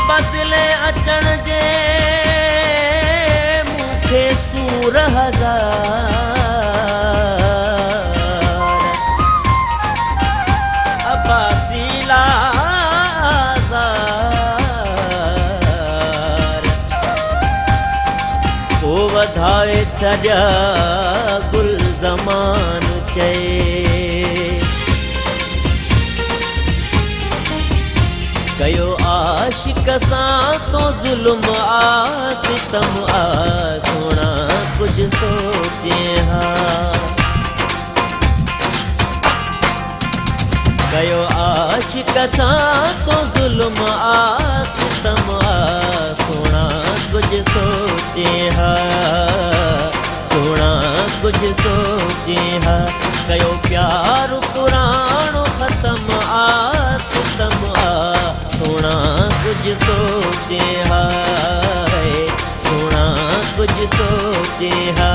बदले अचण जे मूंखे सूर हज़ार अब्बासी लाज़ार को वधाए छॾिया गुल ज़मान चए कयो आशिक सां तो ज़ुल्म आ सितम आ सोना कुछ सोचे हा कयो आशिक सां तो ज़ुल्म आ सितम आ सोना कुछ सोचे हा सोना कुछ सोचे हा कयो प्यार पुराणो ख़त्म आ सितम आ सोना कुछ सोचे हा सोना कुछ सोचे हा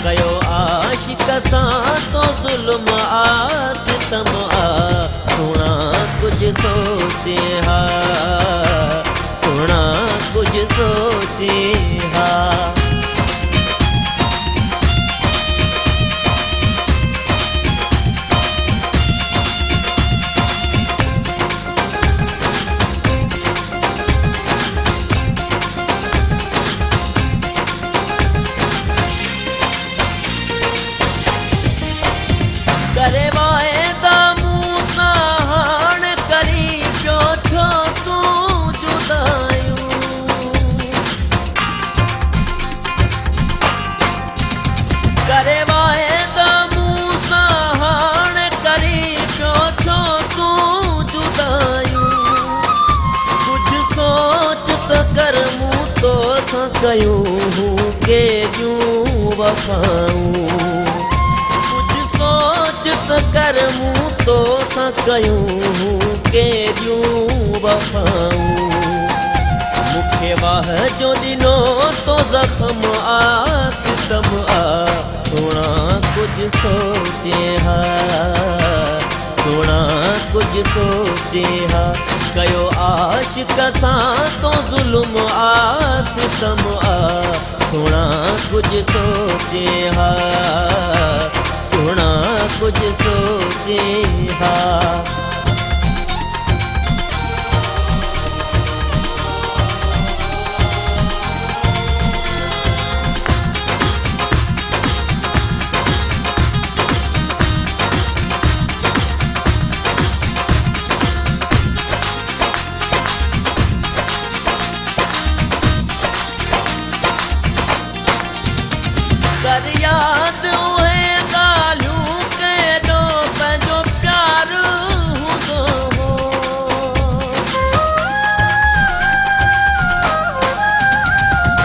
कयो आशिक सां तो ज़ुल्म आ सितम आ सोना कुछ सोचे हा सोना कुछ सोचे हा करे वाइदा मूं सां हाणे करी पियो छो तूं जुदायूं करे वाइदा मूं सां हाणे करी पियो छो तूं जुदायूं कुझु सोच त कर मूं तोसां कयूं केॾियूं वफ़ाऊं कर मूं तोसां कयूं केॾियूं वफ़ाऊं मूंखे वाह जो ॾिनो तो ज़ख़्म आ सितम आ सोना कुछ सोचे हा सोना कुछ सोचे हा कयो आशिक सां तो ज़ुल्म आ सितम आ सोना कुछ सोचे हा सोना कुछ सोचे हा कर याद उहे ॻाल्हियूं केॾो पंहिंजो प्यार हूंदो हो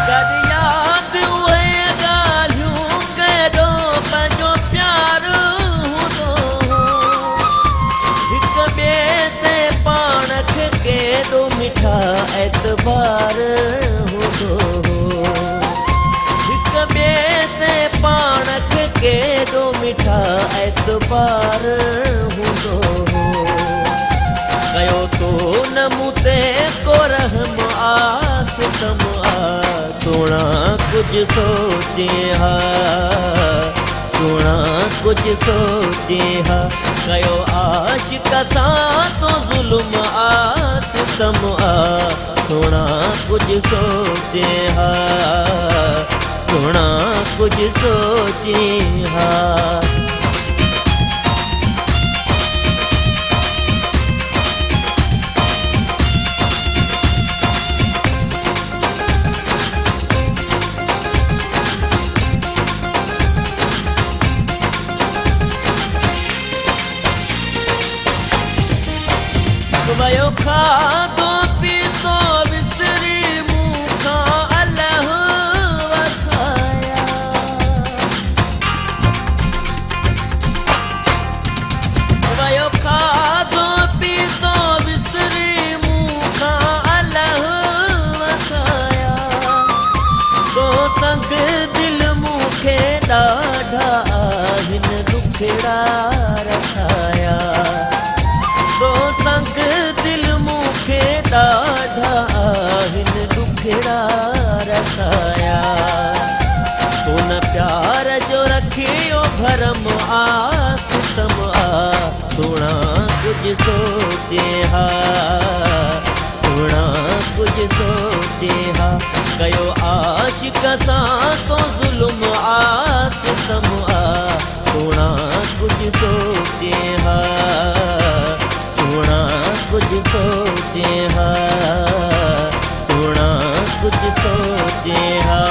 कर याद उहे ॻाल्हियूं केॾो पंहिंजो प्यार हूंदो हो हिक ॿिए ते पाण खे केॾो मिठा एतबार हूंदो हो हिक ॿिए पाण खे केॾो मिठा एतबार हूंदो हो कयो तो न मूं ते को रहम आ सितम आ सोना कुछ सोचे हा सोना कुछ सोचे हा कयो आशिक सां तो ज़ुल्म आ सितम आ सोना कुछ सोचे हा सोना कुछ सोचे हा वयो खाधो पीतो विसरी मूंखां अलाह वसाया वयो खाधो पीतो विसरी मूंखां अलाह वसाया तो संग दिल मूंखे ॾाढा आहिनि दुखड़ा रखाया तो संग दिल मूंखे सोचे हा, सोना कुछ सोचे हा। कयो आशिक सां तो ज़ुल्म आ सितम आ, सोना कुछ सोचे हा, सोना कुछ सोचे हा, सोना कुछ सोचे हा।